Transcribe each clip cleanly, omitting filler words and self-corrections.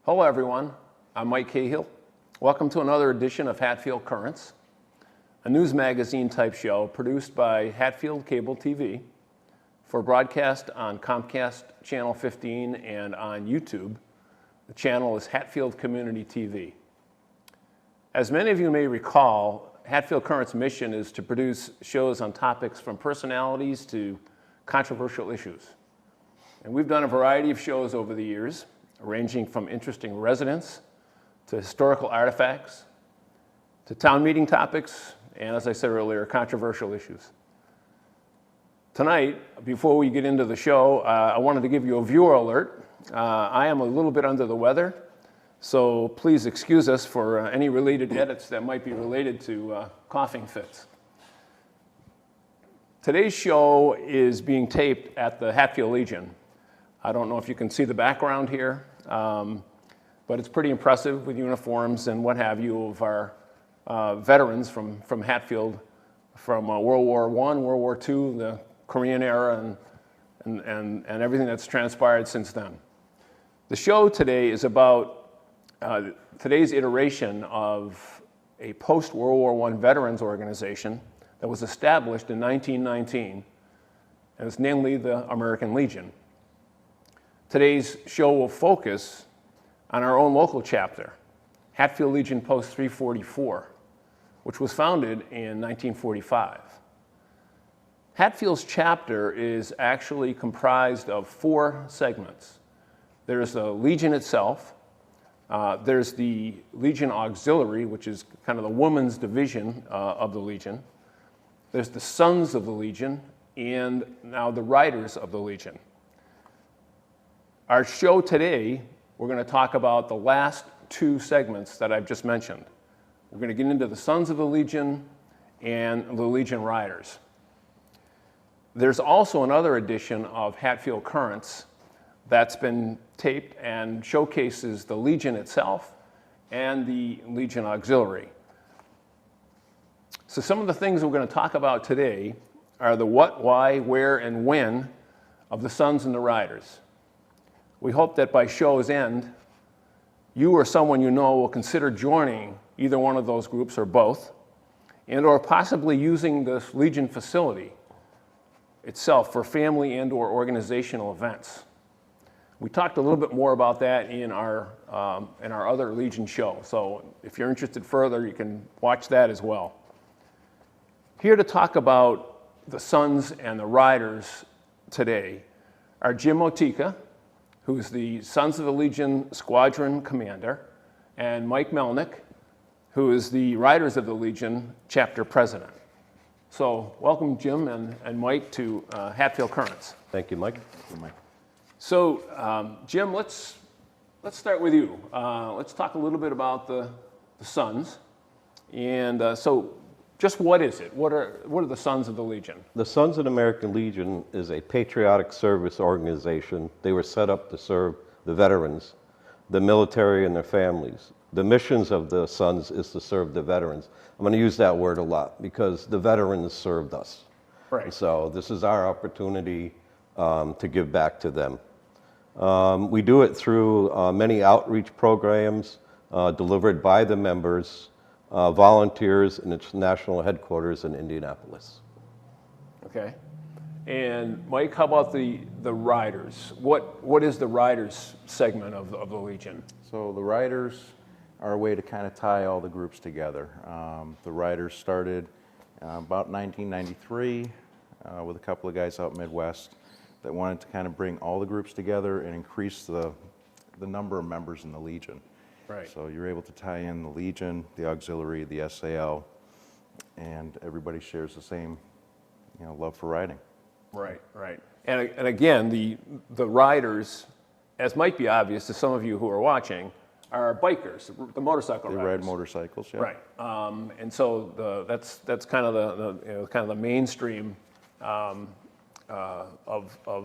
Hello everyone, I'm Mike Cahill. Welcome to another edition of Hatfield Currents, a news magazine type show produced by Hatfield Cable TV for broadcast on Comcast Channel 15 and on YouTube. The channel is Hatfield Community TV. As many of you may recall, Hatfield Currents' mission is to produce shows on topics from personalities to controversial issues. And we've done a variety of shows over the years, ranging from interesting residents to historical artifacts to town meeting topics and, as I said earlier, controversial issues. Tonight, before we get into the show, I wanted to give you a viewer alert. I am a little bit under the weather, so please excuse us for any related edits that might be related to coughing fits. Today's show is being taped at the Hatfield Legion. I don't know if you can see the background here, but it's pretty impressive with uniforms and what have you of our veterans from Hatfield, from World War I, World War II, the Korean era, and everything that's transpired since then. The show today is about today's iteration of a post-World War I veterans organization that was established in 1919, and it's namely the American Legion. Today's show will focus on our own local chapter, Hatfield Legion Post 344, which was founded in 1945. Hatfield's chapter is actually comprised of 4 segments. There's the Legion itself, there's the Legion Auxiliary, which is kind of the women's division of the Legion. There's the Sons of the Legion, and now the Riders of the Legion. Our show today, we're going to talk about the last 2 segments that I've just mentioned. We're going to get into the Sons of the Legion and the Legion Riders. There's also another edition of Hatfield Currents that's been taped and showcases the Legion itself and the Legion Auxiliary. So some of the things we're going to talk about today are the what, why, where, and when of the Sons and the Riders. We hope that by show's end, you or someone you know will consider joining either one of those groups or both, and or possibly using this Legion facility itself for family and or organizational events. We talked a little bit more about that in our other Legion show, so if you're interested further, you can watch that as well. Here to talk about the Sons and the Riders today are Jim Motyka, who's the Sons of the Legion Squadron Commander, and Mike Melnik, who is the Riders of the Legion Chapter President. So welcome, Jim and Mike, to Hatfield Currents. Thank you, Mike. Thank you, Mike. So, Jim, let's start with you. Let's talk a little bit about the Sons. And so just what is it? What are the Sons of the Legion? The Sons of the American Legion is a patriotic service organization. They were set up to serve the veterans, the military, and their families. The missions of the Sons is to serve the veterans. I'm going to use that word a lot because the veterans served us. Right. So this is our opportunity to give back to them. We do it through many outreach programs delivered by the members, volunteers in its national headquarters in Indianapolis. Okay. And Mike, how about the Riders? What is the Riders segment of the Legion? So the Riders are a way to kind of tie all the groups together. The Riders started about 1993 with a couple of guys out Midwest that wanted to kind of bring all the groups together and increase the number of members in the Legion. Right. So you're able to tie in the Legion, the Auxiliary, the SAL, and everybody shares the same, love for riding. Right, right. And again, the Riders, as might be obvious to some of you who are watching, are bikers, the motorcycle riders. They ride motorcycles, yeah. Right. And so that's kind of the mainstream of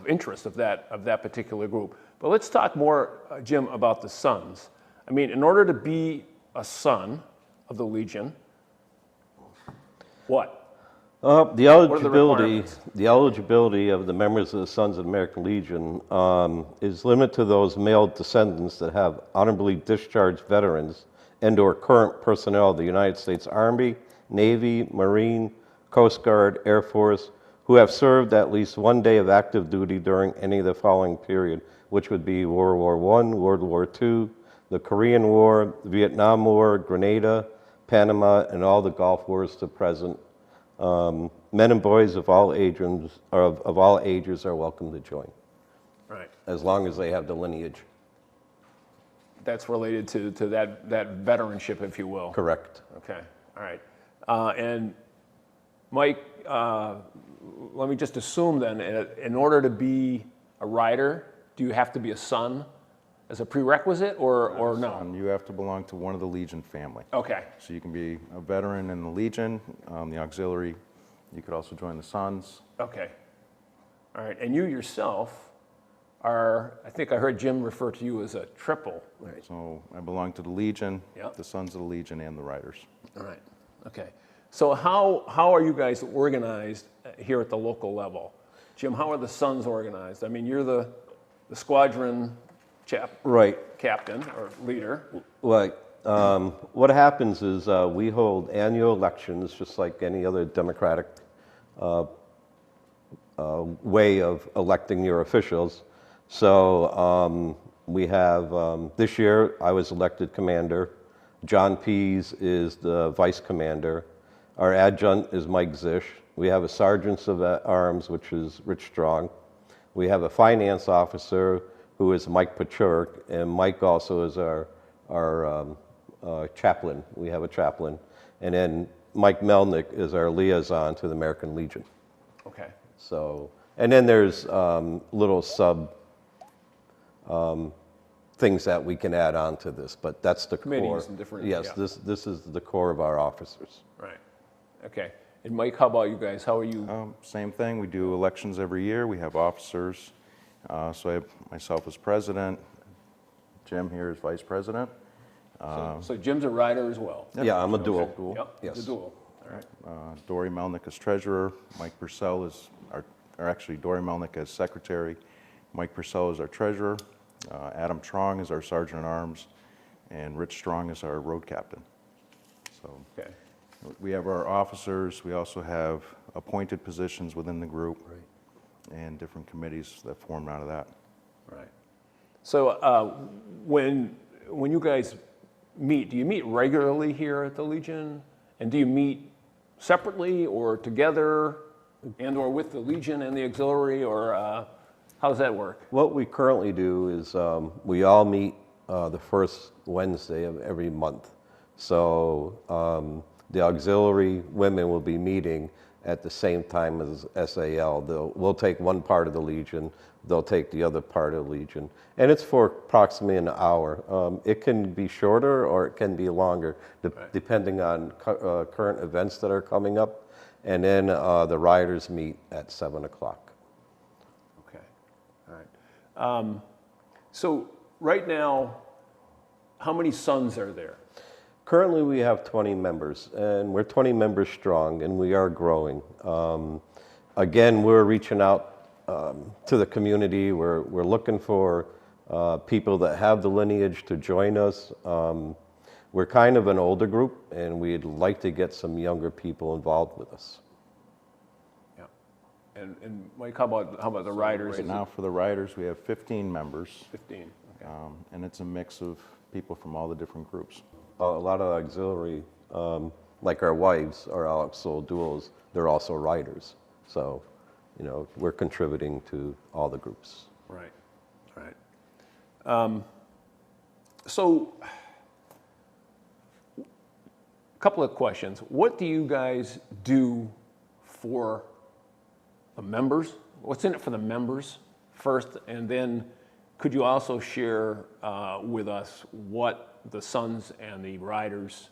interest of that particular group. But let's talk more, Jim, about the Sons. I mean, in order to be a son of the Legion, what? The are the eligibility, requirements? the eligibility of the members of the Sons of the American Legion is limited to those male descendants that have honorably discharged veterans and/or current personnel of the United States Army, Navy, Marine, Coast Guard, Air Force, who have served at least one day of active duty during any of the following period, which would be World War I, World War II, the Korean War, the Vietnam War, Grenada, Panama, and all the Gulf Wars to present. Men and boys of all ages are welcome to join, Right. as long as they have the lineage. That's related to that veteranship, if you will. Correct. Okay, all right. And Mike, let me just assume then, in order to be a rider, do you have to be a son as a prerequisite, or no? And you have to belong to one of the Legion family. Okay, So you can be a veteran in the Legion, the auxiliary. You could also join the Sons. okay. All right, and you yourself are, I think I heard Jim refer to you as a triple. Right. So I belong to the Legion, Yep. the Sons of the Legion, and the Riders. All right, okay. So how are you guys organized here at the local level? Jim, how are the Sons organized? I mean, you're the squadron Right. captain or leader. Right. What happens is we hold annual elections, just like any other democratic way of electing your officials. So we have, this year I was elected commander. John Pease is the vice commander. Our adjutant is Mike Zish. We have a sergeant of arms, which is Rich Strong. We have a finance officer who is Mike Pachurk, and Mike also is our chaplain. We have a chaplain. And then Mike Melnik is our liaison to the American Legion. Okay. So, and then there's little sub things that we can add on to this, but that's the Committees core. and different- Yes, yeah. this is the core of our officers. Right. Okay. And Mike, how about you guys? How are you? Same thing, we do elections every year. We have officers. So I have myself as president, Jim here is vice president. So Jim's a rider as well. Yeah, I'm a dual. Yep. Yes. It's a dual. All right. Dory Melnik as treasurer, Mike Purcell is Dory Melnik as secretary, Mike Purcell is our treasurer, Adam Trong is our sergeant at arms, and Rich Strong is our road captain. So Okay. we have our officers, we also have appointed positions within the group. And different committees that form out of that. Right. So when you guys meet, do you meet regularly here at the Legion? And do you meet separately or together and or with the Legion and the auxiliary, or how does that work? What we currently do is we all meet the first Wednesday of every month. So the auxiliary women will be meeting at the same time as SAL. We'll take one part of the Legion, they'll take the other part of the Legion. And it's for approximately an hour. It can be shorter or it can be longer, depending on current events that are coming up. And then the riders meet at 7 o'clock. Okay. All right. So right now, how many Sons are there? Currently, we have 20 members, and we're 20 members strong, and we are growing. Again, we're reaching out to the community. We're looking for people that have the lineage to join us. We're kind of an older group, and we'd like to get some younger people involved with us. Yeah. And Mike, how about the riders? Right now for the Riders, we have 15 members. 15. Okay. And it's a mix of people from all the different groups. A lot of auxiliary, like our wives are also duals, they're also riders. So, you know, we're contributing to all the groups. Right. Right. So, a couple of questions. What do you guys do for the members? What's in it for the members first? And then could you also share with us what the Sons and the Riders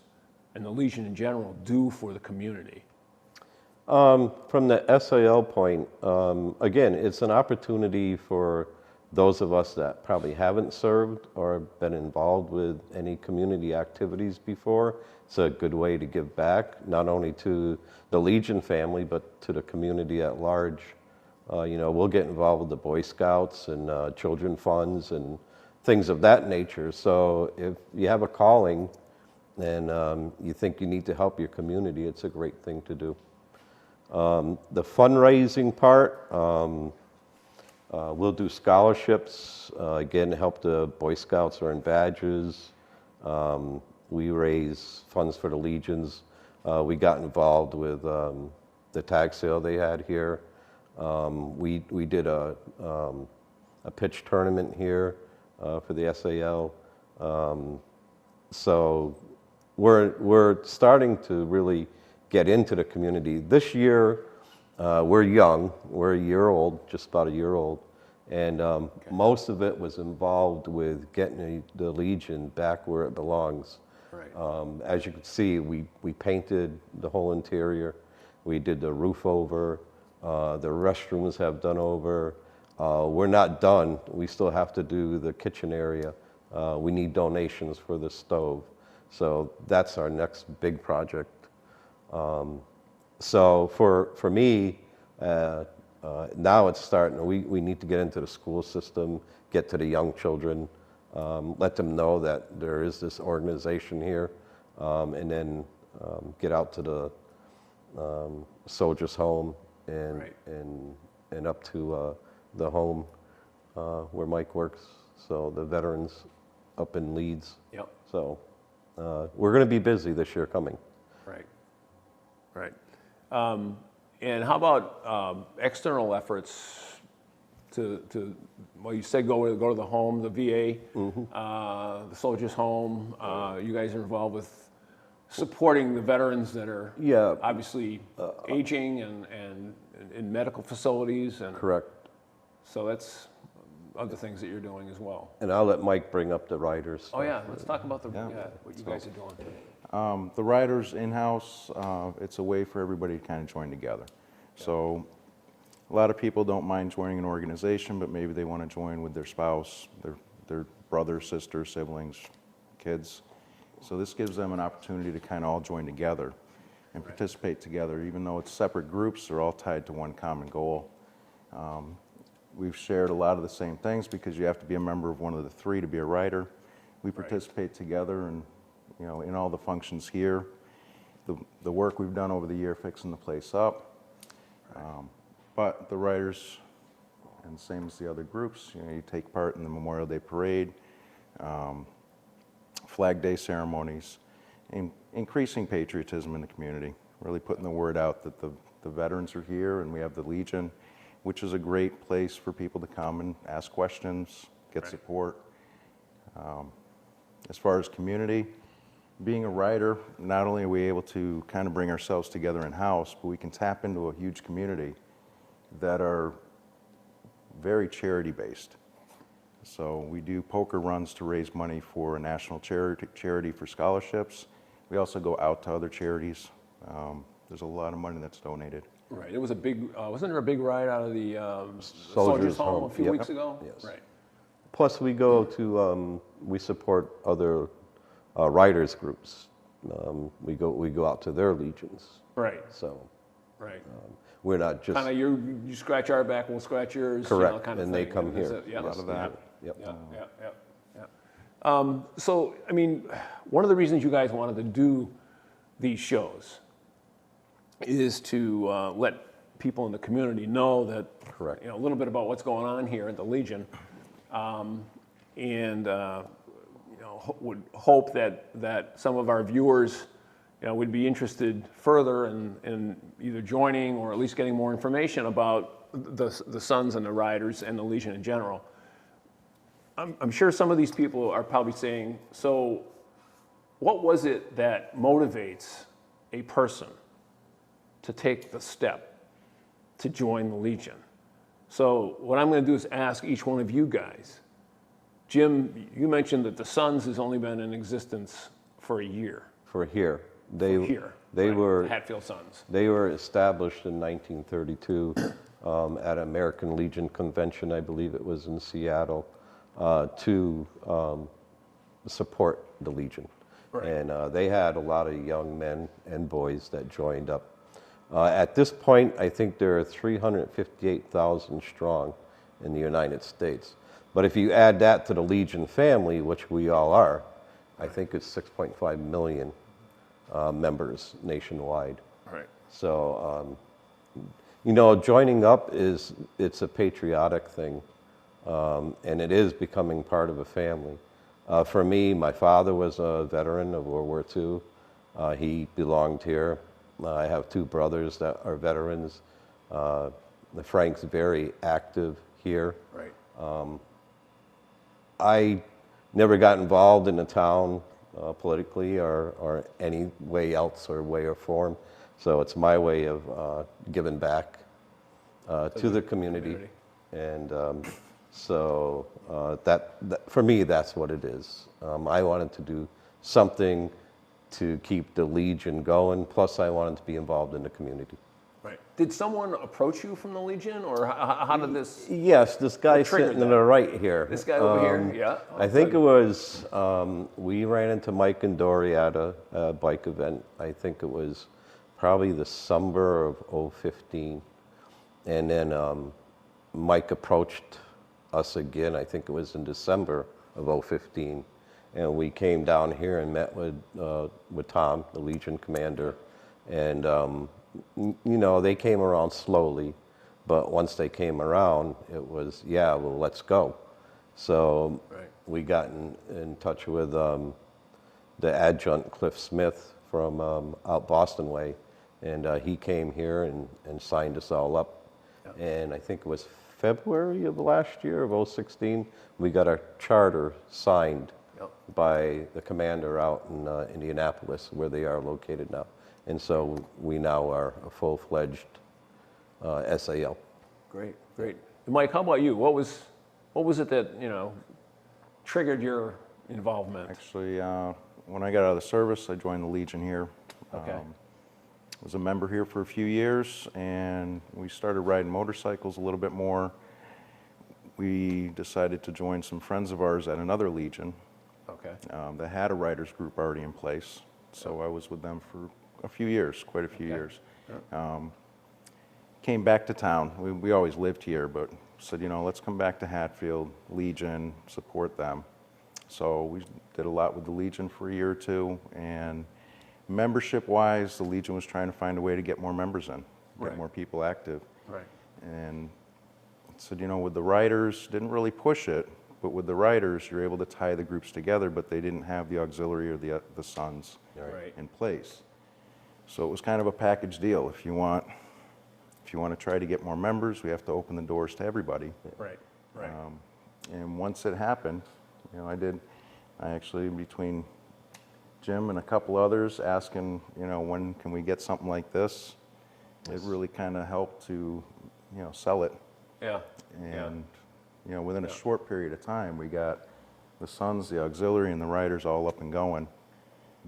and the Legion in general do for the community? From the SAL point, again, it's an opportunity for those of us that probably haven't served or been involved with any community activities before, it's a good way to give back, not only to the Legion family, but to the community at large. We'll get involved with the Boy Scouts and children funds and things of that nature. So if you have a calling and you think you need to help your community, it's a great thing to do. The fundraising part, we'll do scholarships, again, help the Boy Scouts earn badges. We raise funds for the Legions. We got involved with the tag sale they had here. We did a pitch tournament here for the SAL. So we're starting to really get into the community. This year, we're young. We're a year old, just about a year old. And most of it was involved with getting the Legion back where it belongs. Right. As you can see, we painted the whole interior. We did the roof over. The restrooms have done over. We're not done. We still have to do the kitchen area. We need donations for the stove. So that's our next big project. So for me, now it's starting. We need to get into the school system, get to the young children, let them know that there is this organization here, and then get out to the soldiers' home and Right. and up to the home where Mike works. So the veterans up in Leeds. Yep. So we're going to be busy this year coming. Right. Right. And how about external efforts to well, you said go to the home, the VA, the soldiers' home. You guys are involved with supporting the veterans that are Yeah. obviously aging and in medical facilities, and Correct. so that's other things that you're doing as well. And I'll let Mike bring up the writers. Oh yeah, let's talk about Yeah. what you guys are doing. The riders in-house, it's a way for everybody to kind of join together. So a lot of people don't mind joining an organization, but maybe they want to join with their spouse, their brother, sister, siblings, kids. So this gives them an opportunity to kind of all join together and participate together. Even though it's separate groups, they're all tied to one common goal. We've shared a lot of the same things because you have to be a member of one of the three to be a rider. We participate together and in all the functions here. The work we've done over the year fixing the place up. But the riders, and same as the other groups, you take part in the Memorial Day Parade, Flag Day ceremonies, increasing patriotism in the community, really putting the word out that the veterans are here and we have the Legion, which is a great place for people to come and ask questions, get support. As far as community, being a rider, not only are we able to kind of bring ourselves together in-house, but we can tap into a huge community that are very charity-based. So we do poker runs to raise money for a national charity for scholarships. We also go out to other charities. There's a lot of money that's donated. Right. It was a big. Wasn't there a big ride out of the soldiers' home a few Yep. weeks ago? Yes. Right. Plus, we go to we support other riders groups. We go out to their legions. Right. So Right. we're not just Kind of you scratch our back, we'll scratch yours. correct, Kind of and thing. they come Is here. it- Yeah. A lot of that. Yep. Yeah. So, I mean, one of the reasons you guys wanted to do these shows is to let people in the community know that, Correct. a little bit about what's going on here at the Legion, and would hope that some of our viewers, would be interested further in either joining or at least getting more information about the Sons and the Riders and the Legion in general. I'm sure some of these people are probably saying, so what was it that motivates a person to take the step to join the Legion? So what I'm going to do is ask each one of you guys. Jim, you mentioned that the Sons has only been in existence for a year. For here. They Here, they right, were the Hatfield Sons. They were established in 1932. at American Legion Convention, I believe it was in Seattle, to support the Legion. Right. And they had a lot of young men and boys that joined up. At this point, I think there are 358,000 strong in the United States. But if you add that to the Legion family, which we all are, I think it's 6.5 million members nationwide. Right. So, joining up it's a patriotic thing, and it is becoming part of a family. For me, my father was a veteran of World War II. He belonged here. I have two brothers that are veterans. Frank's very active here. Right. I never got involved in the town politically or any way else or way or form. So it's my way of giving back to the community. And that for me, that's what it is. I wanted to do something to keep the Legion going, plus I wanted to be involved in the community. Right. Did someone approach you from the Legion, or how did this? Yes, this guy triggered sitting to the right here. This guy over here, yeah. Oh, I think good. it was, we ran into Mike and Dory at a bike event. I think it was probably the summer of 2015. And then Mike approached us again, I think it was in December of 2015. And we came down here and met with Tom, the Legion commander. And, they came around slowly. But once they came around, it was, yeah, well, let's go. So Right. we got in touch with the adjutant, Cliff Smith, from out Boston way. And he came here and signed us all up. Yeah. And I think it was February of last year, of 2016, we got our charter signed by the commander out in Indianapolis, where they are located now. And so we now are a full-fledged SAL. Great, great. Mike, how about you? What was it that triggered your involvement? Actually, when I got out of the service, I joined the Legion here. Okay. Was a member here for a few years, and we started riding motorcycles a little bit more. We decided to join some friends of ours at another Legion. Okay. That had a riders group already in place. So I was with them for a few years, quite a few years. Came back to town. We always lived here, but said, let's come back to Hatfield, Legion, support them. So we did a lot with the Legion for a year or two, and membership-wise, the Legion was trying to find a way to get more members in, get more people active. Right. And said, with the riders, didn't really push it, but with the riders, you're able to tie the groups together, but they didn't have the auxiliary or the sons in place. So it was kind of a package deal. If you want to try to get more members, we have to open the doors to everybody. Right. Right. And once it happened, I actually, between Jim and a couple others, asking, when can we get something like this? It really kind of helped to, sell it. Yeah. And, within a short period of time, we got the sons, the auxiliary, and the riders all up and going.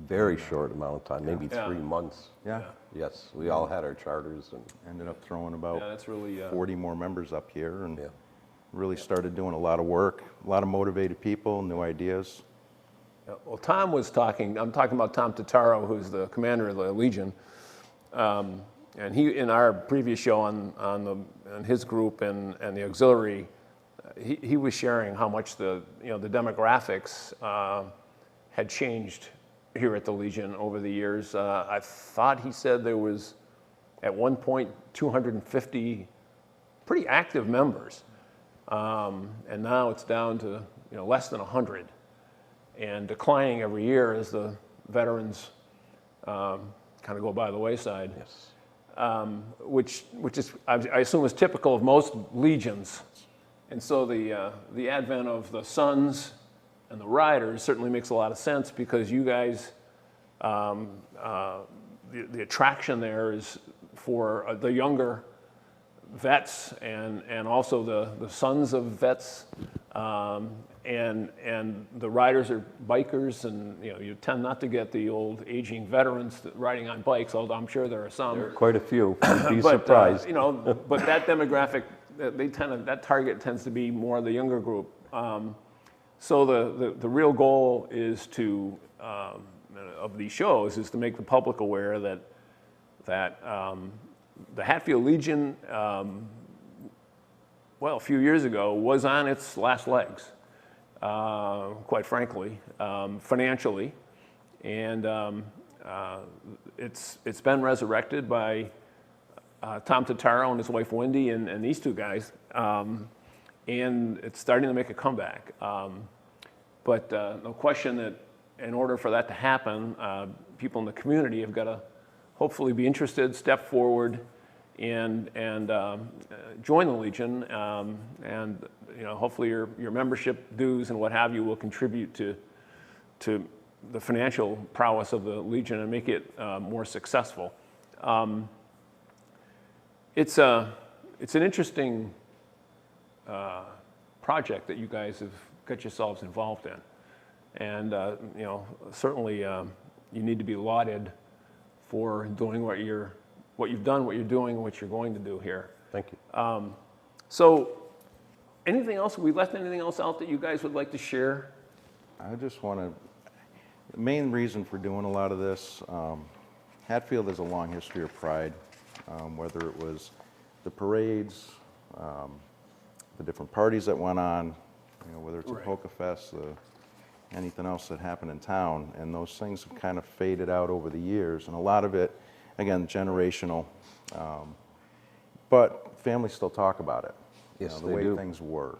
Very short amount of time, maybe 3 months. Yeah. Yes, we all had our charters. And Ended up throwing about that's really 40 more members up here, and really started doing a lot of work, a lot of motivated people, new ideas. Well, Tom was talking. I'm talking about Tom Totaro, who's the commander of the Legion, and he, in our previous show on his group and the auxiliary, he was sharing how much the demographics had changed here at the Legion over the years. I thought he said there was at one point 250 pretty active members, and now it's down to less than 100. And declining every year as the veterans kind of go by the wayside. yes. Which is, I assume, is typical of most legions. And so the advent of the sons and the riders certainly makes a lot of sense, because you guys, the attraction there is for the younger vets and also the sons of vets. and the riders are bikers, and you tend not to get the old aging veterans riding on bikes, although I'm sure there are some. There are quite a few. You'd be But surprised. but that demographic, that target tends to be more the younger group. So the real goal is of these shows is to make the public aware that the Hatfield Legion, well, a few years ago, was on its last legs, quite frankly, financially, and it's been resurrected by Tom Totaro and his wife Wendy and these two guys, and it's starting to make a comeback. But no question that in order for that to happen, people in the community have got to hopefully be interested, step forward, and join the Legion, and hopefully your membership dues and what have you will contribute to the financial prowess of the Legion and make it more successful. It's an interesting project that you guys have got yourselves involved in, and certainly you need to be lauded for doing what you've done, what you're doing, and what you're going to do here. Thank you. So, anything else? We left anything else out that you guys would like to share? I just want to, the main reason for doing a lot of this, Hatfield has a long history of pride, whether it was the parades, the different parties that went on, whether it's a polka fest, anything else that happened in town, and those things have kind of faded out over the years, and a lot of it, again, generational, but families still talk about it. Yes, the they way do. things were.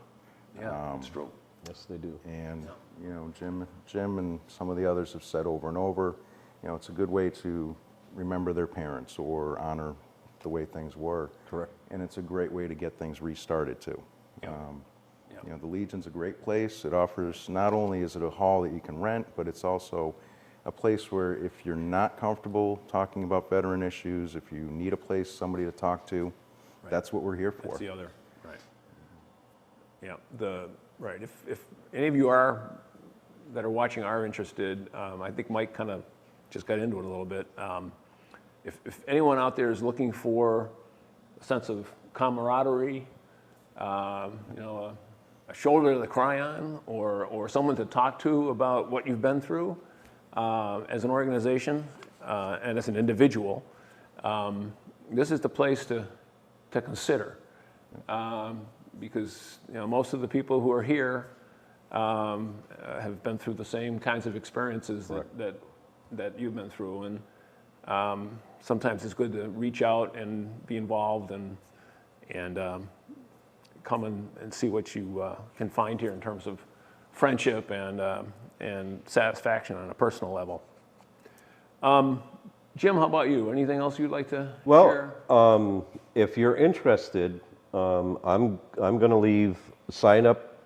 Yeah, it's true. Yes, they do. And Jim and some of the others have said over and over, it's a good way to remember their parents or honor the way things were. Correct. And it's a great way to get things restarted too. Yeah. The Legion's a great place. It offers, not only is it a hall that you can rent, but it's also a place where if you're not comfortable talking about veteran issues, if you need a place, somebody to talk to, that's what we're here for. That's the other, right. Yeah, right. If any of you that are watching are interested, I think Mike kind of just got into it a little bit. If anyone out there is looking for a sense of camaraderie, a shoulder to cry on, or someone to talk to about what you've been through as an organization and as an individual, this is the place to consider. Because most of the people who are here have been through the same kinds of experiences that you've been through, and sometimes it's good to reach out and be involved and come and see what you can find here in terms of friendship and satisfaction on a personal level. Jim, how about you? Anything else you'd like to share? Well, if you're interested, I'm going to leave a sign-up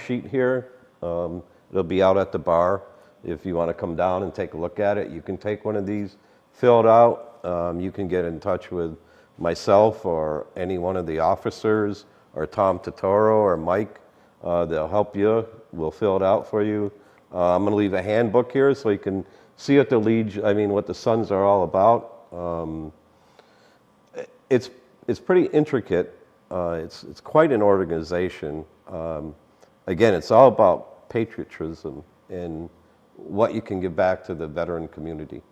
sheet here. It'll be out at the bar. If you want to come down and take a look at it, you can take one of these, fill it out. You can get in touch with myself or any one of the officers or Tom Totaro or Mike. They'll help you. We'll fill it out for you. I'm going to leave a handbook here so you can see what what the Sons are all about. It's pretty intricate. It's quite an organization. Again, it's all about patriotism and what you can give back to the veteran community.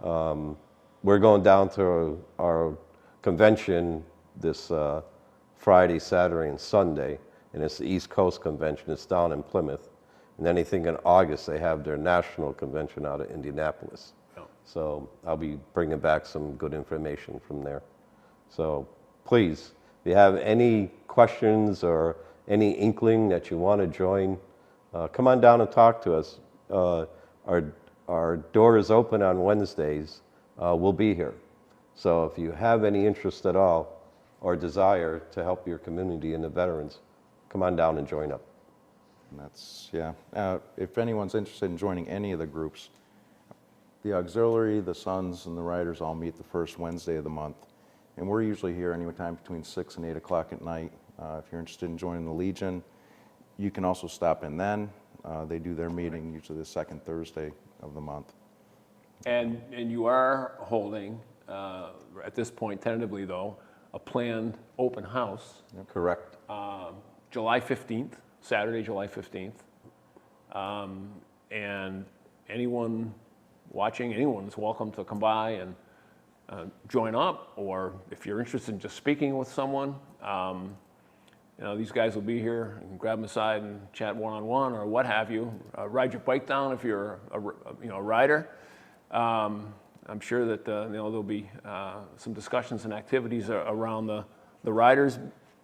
We're going down to our convention this Friday, Saturday, and Sunday, and it's the East Coast Convention. It's down in Plymouth. And then I think in August they have their national convention out of Indianapolis. Oh. So I'll be bringing back some good information from there. So please, if you have any questions or any inkling that you want to join, come on down and talk to us. Our door is open on Wednesdays. We'll be here. So if you have any interest at all or desire to help your community and the veterans, come on down and join up. And that's, if anyone's interested in joining any of the groups, the auxiliary, the Sons, and the Riders all meet the first Wednesday of the month. And we're usually here anytime between 6 and 8 o'clock at night. If you're interested in joining the Legion, you can also stop in then. They do their meeting usually the second Thursday of the month. And you are holding, at this point tentatively though, a planned open house, Correct. July 15th, Saturday, July 15th. And anyone watching, anyone is welcome to come by and join up, or if you're interested in just speaking with someone, these guys will be here. You can grab them aside and chat one-on-one or what have you. Ride your bike down if you're a rider. I'm sure that there'll be some discussions and activities around the riders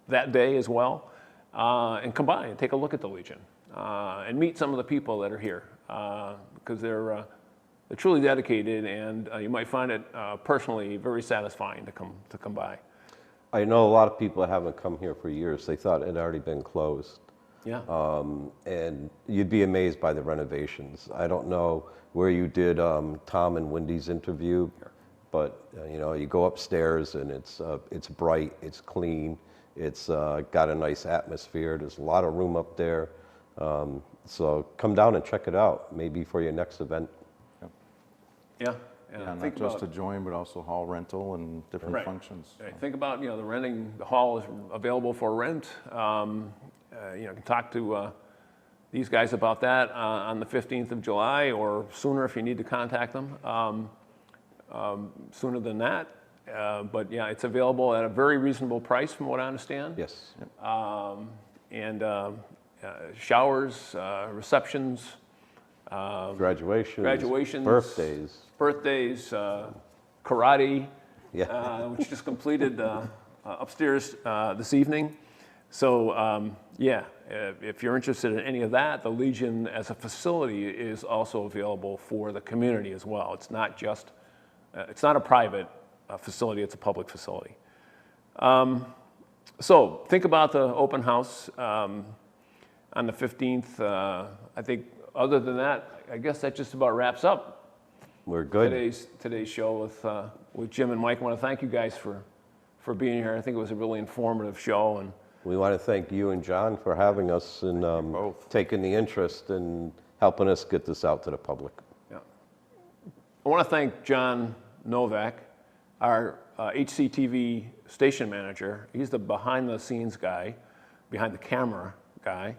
that day as well. And come by and take a look at the Legion and meet some of the people that are here, because they're truly dedicated, and you might find it personally very satisfying to come by. I know a lot of people haven't come here for years. They thought it had already been closed. Yeah. And you'd be amazed by the renovations. I don't know where you did Tom and Wendy's interview, but you go upstairs and it's bright, it's clean, it's got a nice atmosphere. There's a lot of room up there. So come down and check it out, maybe for your next event. Yeah. Not just to join, but also hall rental and different functions. Right. Think about the renting. The hall is available for rent. You can talk to these guys about that on the 15th of July, or sooner if you need to contact them. Sooner than that. But yeah, it's available at a very reasonable price, from what I understand. Yes. And showers, receptions. Graduations, birthdays, karate, which just completed upstairs this evening. So if you're interested in any of that, the Legion as a facility is also available for the community as well. It's not just, it's not a private facility, it's a public facility. So think about the open house on the 15th. I think other than that, I guess that just about wraps up We're good. today's show with Jim and Mike. I want to thank you guys for being here. I think it was a really informative show, and We want to thank you and John for having us and taking the interest and helping us get this out to the public. yeah. I want to thank John Novak, our HCTV station manager. He's the behind-the-scenes guy, behind the camera guy.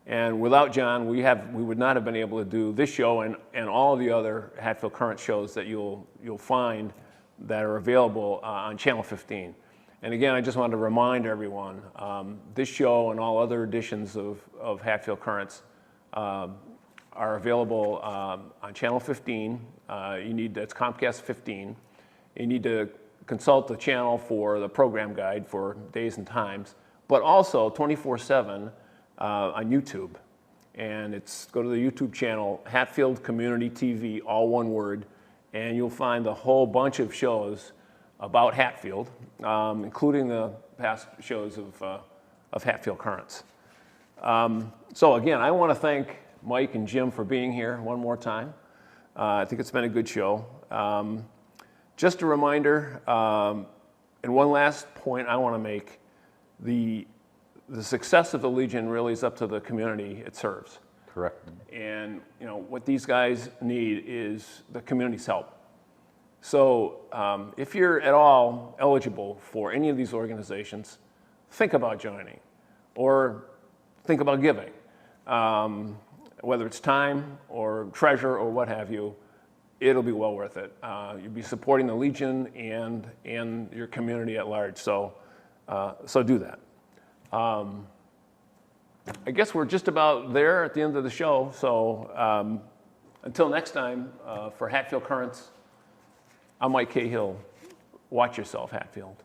And without John, we would not have been able to do this show and all the other Hatfield Current shows that you'll find that are available on Channel 15. And again, I just wanted to remind everyone, this show and all other editions of Hatfield Currents are available on Channel 15. It's Comcast 15. You need to consult the channel for the program guide for days and times, but also 24/7 on YouTube. And go to the YouTube channel, Hatfield Community TV, all one word, and you'll find a whole bunch of shows about Hatfield, including the past shows of Hatfield Currents. So again, I want to thank Mike and Jim for being here one more time. I think it's been a good show. Just a reminder, and one last point I want to make, the success of the Legion really is up to the community it serves. Correct. And what these guys need is the community's help. So if you're at all eligible for any of these organizations, think about joining or think about giving. Whether it's time or treasure or what have you, it'll be well worth it. You'll be supporting the Legion and your community at large. So do that. I guess we're just about there at the end of the show. So until next time, for Hatfield Currents, I'm Mike Cahill. Watch yourself, Hatfield.